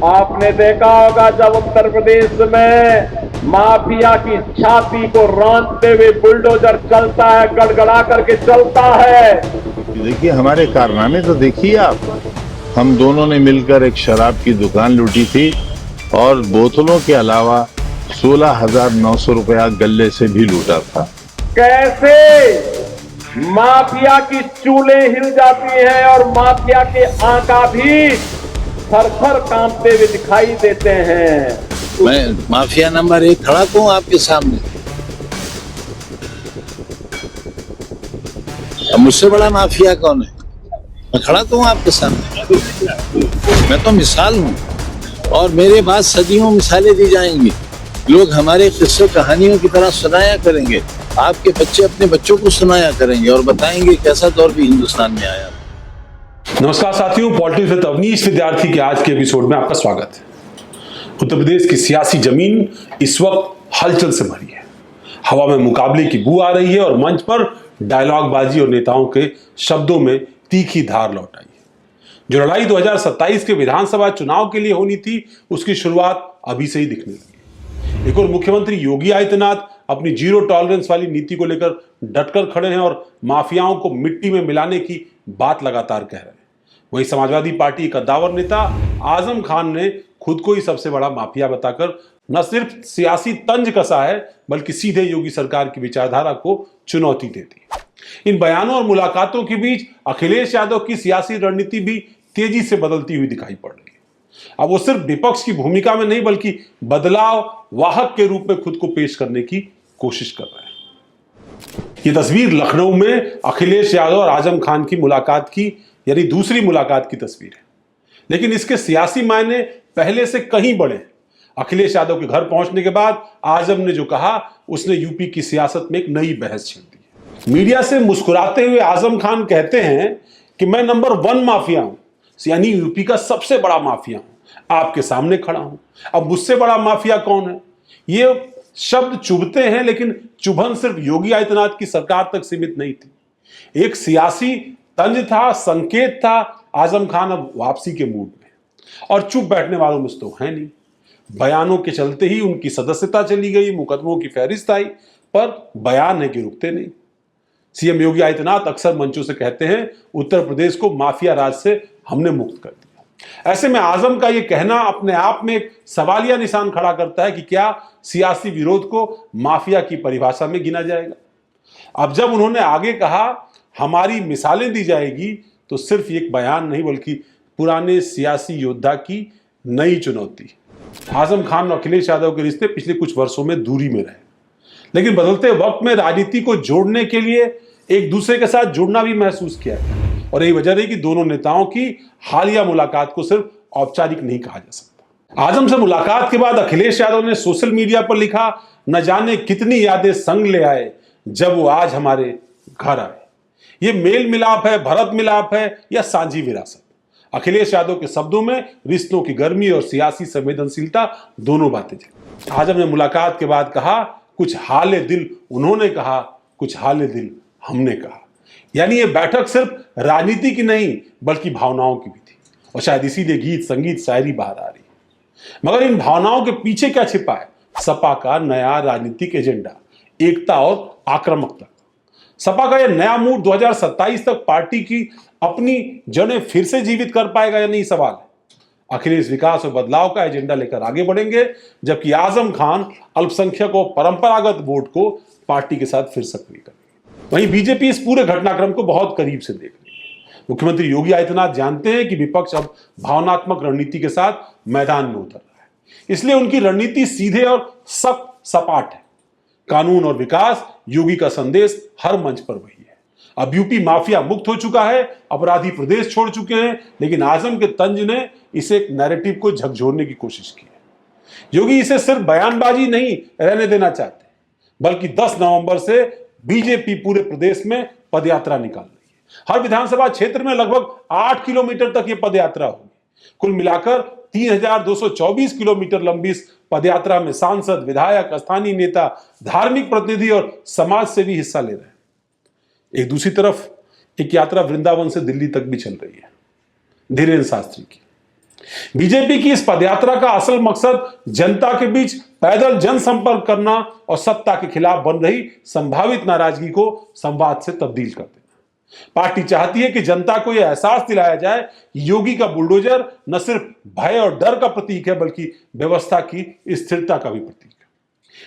आपने देखा होगा जब उत्तर प्रदेश में माफिया की छाती को रौंदते हुए बुलडोजर चलता है, गड़गड़ा करके चलता है। देखिए हमारे कारनामे तो देखिए आप। हम दोनों ने मिलकर एक शराब की दुकान लूटी थी और बोतलों के अलावा 16,900 रुपया गल्ले से भी लूटा था। कैसे माफिया की चूलें हिल जाती हैं और माफिया के आंका भी थर-थर कांपते हुए दिखाई देते हैं। मैं माफिया नंबर 1 खड़ा हूँ आपके सामने। अब मुझसे बड़ा माफिया कौन है? मैं खड़ा तो हूँ आपके सामने। मैं तो मिसाल हूँ और मेरे बाद सदियों मिसालें दी जाएंगी। लोग हमारे किस्से कहानियों की तरह सुनाया करेंगे। आपके बच्चे अपने बच्चों को सुनाया करेंगे और बताएंगे कैसा दौर भी हिंदुस्तान में आया। नमस्कार साथियों, पॉलिटिक्स विद अवनीश विद्यार्थी के आज के एपिसोड में आपका स्वागत है। उत्तर प्रदेश की सियासी जमीन इस वक्त हलचल से भरी है। हवा में मुकाबले की बू आ रही है और मंच पर डायलॉगबाजी और नेताओं के शब्दों में तीखी धार लौट आई है। जो लड़ाई 2027 के विधानसभा चुनाव के लिए होनी थी, उसकी शुरुआत अभी से ही दिखने लगी। एक और मुख्यमंत्री योगी आदित्यनाथ अपनी जीरो टॉलरेंस वाली नीति को लेकर डटकर खड़े हैं और माफियाओं को मिट्टी में मिलाने की बात लगातार कह रहे हैं। वहीं समाजवादी पार्टी का दावर नेता आजम खान ने खुद को ही सबसे बड़ा माफिया बताकर न सिर्फ सियासी तंज कसा है, बल्कि सीधे योगी सरकार की विचारधारा को चुनौती दे दी। इन बयानों और मुलाकातों के बीच अखिलेश यादव की सियासी रणनीति भी तेजी से बदलती हुई दिखाई पड़ रही है। अब वो सिर्फ विपक्ष की भूमिका में नहीं, बल्कि बदलाव वाहक के रूप में खुद को पेश करने की कोशिश कर रहे हैं। ये तस्वीर लखनऊ में अखिलेश यादव और आजम खान की मुलाकात की, यानी दूसरी मुलाकात की तस्वीर है। लेकिन इसके सियासी मायने पहले से कहीं बड़े हैं। अखिलेश यादव के घर पहुंचने के बाद आजम ने जो कहा, उसने यूपी की सियासत में एक नई बहस छेड़ दी। मीडिया से मुस्कुराते हुए आजम खान कहते हैं कि मैं नंबर 1 माफिया हूं, यानी यूपी का सबसे बड़ा माफिया हूं। आपके सामने खड़ा हूं, अब मुझसे बड़ा माफिया कौन है? ये शब्द चुभते हैं, लेकिन चुभन सिर्फ योगी आदित्यनाथ की सरकार तक सीमित नहीं थी। एक सियासी तंज था, संकेत था। आजम खान अब वापसी के मूड में, और चुप बैठने वालों में तो है नहीं। बयानों के चलते ही उनकी सदस्यता चली गई, मुकदमों की फहरिस्त आई, पर बयान है कि रुकते नहीं। सीएम योगी आदित्यनाथ अक्सर मंचों से कहते हैं, उत्तर प्रदेश को माफिया राज से हमने मुक्त कर दिया। ऐसे में आजम का यह कहना अपने आप में एक सवालिया निशान खड़ा करता है कि क्या सियासी विरोध को माफिया की परिभाषा में गिना जाएगा? अब जब उन्होंने आगे कहा हमारी मिसालें दी जाएगी, तो सिर्फ एक बयान नहीं, बल्कि पुराने सियासी योद्धा की नई चुनौती। आजम खान और अखिलेश यादव के रिश्ते पिछले कुछ वर्षों में दूरी में रहे, लेकिन बदलते वक्त में राजनीति को जोड़ने के लिए एक दूसरे के साथ जुड़ना भी महसूस किया गया। और यही वजह रही कि दोनों नेताओं की हालिया मुलाकात को सिर्फ औपचारिक नहीं कहा जा सकता। आजम से मुलाकात के बाद अखिलेश यादव ने सोशल मीडिया पर लिखा, न जाने कितनी यादें संग ले आए जब वो आज हमारे घर आए। ये मेल मिलाप है, भरत मिलाप है, या साझी विरासत? अखिलेश यादव के शब्दों में रिश्तों की गर्मी और सियासी संवेदनशीलता दोनों बातें थी। आजम ने मुलाकात के बाद कहा, कुछ हाले दिल उन्होंने कहा, कुछ हाले दिल हमने कहा। यानी ये बैठक सिर्फ राजनीति की नहीं, बल्कि भावनाओं की भी थी। और शायद इसीलिए गीत, संगीत, शायरी बाहर आ रही है। मगर इन भावनाओं के पीछे क्या छिपा है? सपा का नया राजनीतिक एजेंडा, एकता और आक्रामकता। सपा का यह नया मूड 2027 तक पार्टी की अपनी जड़ें फिर से जीवित कर पाएगा या नहीं, सवाल है। अखिलेश विकास और बदलाव का एजेंडा लेकर आगे बढ़ेंगे, जबकि आजम खान अल्पसंख्यक और परंपरागत वोट को पार्टी के साथ फिर सक्रिय करेंगे। वहीं बीजेपी इस पूरे घटनाक्रम को बहुत करीब से देख रही है। मुख्यमंत्री योगी आदित्यनाथ जानते हैं कि विपक्ष अब भावनात्मक रणनीति के साथ मैदान में उतर रहा है, इसलिए उनकी रणनीति सीधे और सपाट है। कानून और विकास, योगी का संदेश हर मंच पर वही है। अब यूपी माफिया मुक्त हो चुका है, अपराधी प्रदेश छोड़ चुके हैं, लेकिन आजम के तंज ने इसे एक नैरेटिव को झकझोरने की कोशिश की है। योगी इसे सिर्फ बयानबाजी नहीं रहने देना चाहते, बल्कि 10 नवंबर से बीजेपी पूरे प्रदेश में पदयात्रा निकाल रही है। हर विधानसभा क्षेत्र में लगभग 8 किलोमीटर तक यह पदयात्रा होगी। कुल मिलाकर 3,224 किलोमीटर लंबी इस पदयात्रा में सांसद, विधायक, स्थानीय नेता, धार्मिक प्रतिनिधि और समाज से भी हिस्सा ले रहे हैं। एक दूसरी तरफ एक यात्रा वृंदावन से दिल्ली तक भी चल रही है, धीरेन्द्र शास्त्री की। बीजेपी की इस पदयात्रा का असल मकसद जनता के बीच पैदल जनसंपर्क करना और सत्ता के खिलाफ बन रही संभावित नाराजगी को संवाद से तब्दील कर देना। पार्टी चाहती है कि जनता को यह एहसास दिलाया जाए कि योगी का बुलडोजर न सिर्फ भय और डर का प्रतीक है बल्कि व्यवस्था की स्थिरता का भी प्रतीक है।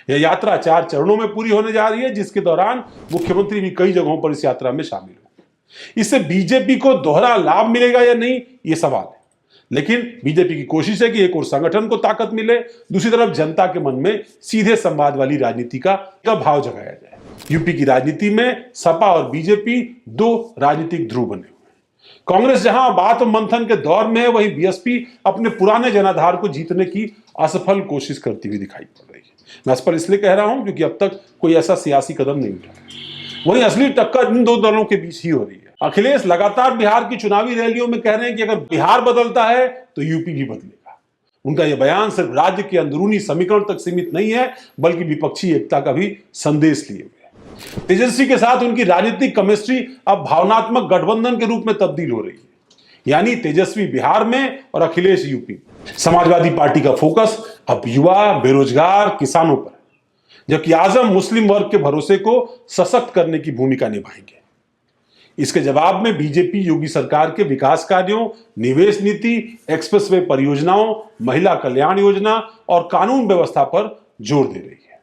यह यात्रा 4 चरणों में पूरी होने जा रही है, जिसके दौरान मुख्यमंत्री भी कई जगहों पर इस यात्रा में शामिल होंगे। इससे बीजेपी को दोहरा लाभ मिलेगा या नहीं, यह सवाल है, लेकिन बीजेपी की कोशिश है कि एक और संगठन को ताकत मिले, दूसरी तरफ जनता के मन में सीधे संवाद वाली राजनीति का भाव जगाया जाए। यूपी की राजनीति में सपा और बीजेपी 2 राजनीतिक ध्रुव बने हुए हैं। कांग्रेस जहां बात मंथन के दौर में है, वहीं बीएसपी अपने पुराने जनाधार को जीतने की असफल कोशिश करती हुई दिखाई पड़ रही है। मैं इस पर इसलिए कह रहा हूं क्योंकि अब तक कोई ऐसा सियासी कदम नहीं उठा है। वहीं असली टक्कर इन 2 दलों के बीच ही हो रही है। अखिलेश लगातार बिहार की चुनावी रैलियों में कह रहे हैं कि अगर बिहार बदलता है तो यूपी भी बदलेगा। उनका यह बयान सिर्फ राज्य के अंदरूनी समीकरण तक सीमित नहीं है, बल्कि विपक्षी एकता का भी संदेश लिए हुए है। तेजस्वी के साथ उनकी राजनीतिक केमिस्ट्री अब भावनात्मक गठबंधन के रूप में तब्दील हो रही है, यानी तेजस्वी बिहार में और अखिलेश यूपी में। समाजवादी पार्टी का फोकस अब युवा, बेरोजगार, किसानों पर, जबकि आजम मुस्लिम वर्ग के भरोसे को सशक्त करने की भूमिका निभाएंगे। इसके जवाब में बीजेपी योगी सरकार के विकास कार्यों, निवेश नीति, एक्सप्रेसवे परियोजनाओं, महिला कल्याण योजना और कानून व्यवस्था पर जोर दे रही है।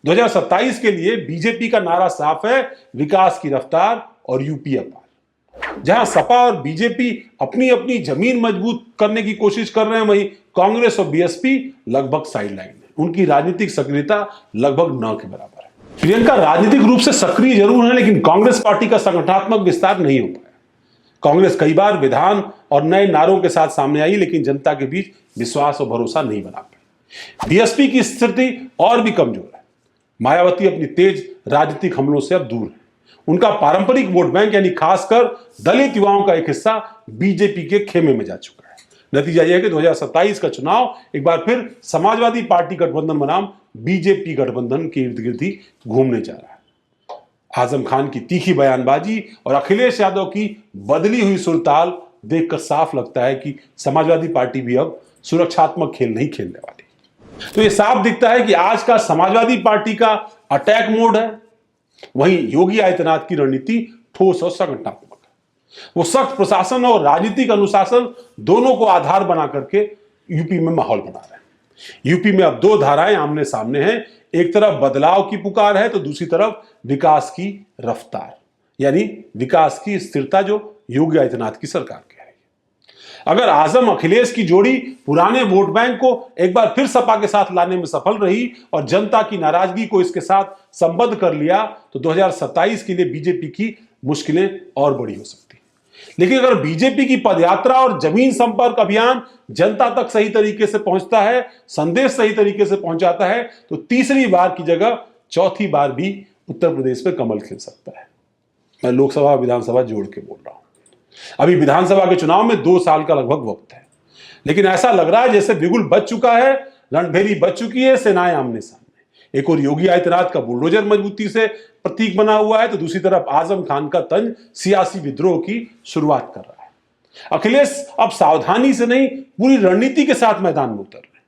2027 के लिए बीजेपी का नारा साफ है, विकास की रफ्तार और यूपी अपार। जहां सपा और बीजेपी अपनी अपनी जमीन मजबूत करने की कोशिश कर रहे हैं, वहीं कांग्रेस और बीएसपी लगभग साइडलाइन है। उनकी राजनीतिक सक्रियता लगभग न के बराबर है। प्रियंका राजनीतिक रूप से सक्रिय जरूर है, लेकिन कांग्रेस पार्टी का संगठनात्मक विस्तार नहीं हो पाया। कांग्रेस कई बार विधान और नए नारों के साथ सामने आई, लेकिन जनता के बीच विश्वास और भरोसा नहीं बना पाई। बीएसपी की स्थिति और भी कमजोर है। मायावती अपनी तेज राजनीतिक हमलों से अब दूर है। उनका पारंपरिक वोट बैंक यानी खासकर दलित युवाओं का एक हिस्सा बीजेपी के खेमे में जा चुका है। नतीजा यह है कि 2027 का चुनाव एक बार फिर समाजवादी पार्टी गठबंधन बनाम बीजेपी गठबंधन के इर्द गिर्द ही घूमने जा रहा है। आजम खान की तीखी बयानबाजी और अखिलेश यादव की बदली हुई सुरताल देखकर साफ लगता है कि समाजवादी पार्टी भी अब सुरक्षात्मक खेल नहीं खेलने वाली। तो यह साफ दिखता है कि आज का समाजवादी पार्टी का अटैक मोड है, वहीं योगी आदित्यनाथ की रणनीति ठोस और संगठनात्मक है। वो सख्त प्रशासन और राजनीतिक अनुशासन दोनों को आधार बना करके यूपी में माहौल बना रहे हैं। यूपी में अब 2 धाराएं आमने सामने हैं। एक तरफ बदलाव की पुकार है तो दूसरी तरफ विकास की रफ्तार, यानी विकास की स्थिरता जो योगी आदित्यनाथ की सरकार की है। अगर आजम अखिलेश की जोड़ी पुराने वोट बैंक को एक बार फिर सपा के साथ लाने में सफल रही और जनता की नाराजगी को इसके साथ संबद्ध कर लिया, तो 2027 के लिए बीजेपी की मुश्किलें और बड़ी हो सकती हैं। लेकिन अगर बीजेपी की पदयात्रा और जमीन संपर्क अभियान जनता तक सही तरीके से पहुंचता है, संदेश सही तरीके से पहुंचाता है, तो तीसरी बार की जगह चौथी बार भी उत्तर प्रदेश में कमल खिल सकता है। मैं लोकसभा विधानसभा जोड़ के बोल रहा हूं। अभी विधानसभा के चुनाव में 2 साल का लगभग वक्त है, लेकिन ऐसा लग रहा है जैसे बिगुल बच चुका है, रणभेरी बच चुकी है, सेनाएं आमने सामने। एक और योगी आदित्यनाथ का बुलडोजर मजबूती से प्रतीक बना हुआ है, तो दूसरी तरफ आजम खान का तंज सियासी विद्रोह की शुरुआत कर रहा है। अखिलेश अब सावधानी से नहीं, पूरी रणनीति के साथ मैदान में उतर रहे हैं।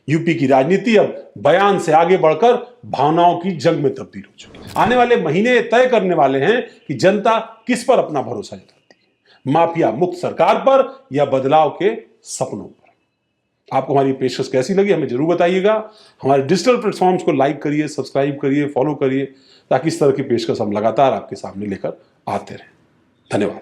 यूपी की राजनीति अब बयान से आगे बढ़कर भावनाओं की जंग में तब्दील हो चुकी है। आने वाले महीने तय करने वाले हैं कि जनता किस पर अपना भरोसा जताती है, माफिया मुक्त सरकार पर या बदलाव के सपनों पर। आपको हमारी पेशकश कैसी लगी हमें जरूर बताइएगा। हमारे डिजिटल प्लेटफॉर्म्स को लाइक करिए, सब्सक्राइब करिए, फॉलो करिए, ताकि इस तरह की पेशकश हम लगातार आपके सामने लेकर आते रहें। धन्यवाद।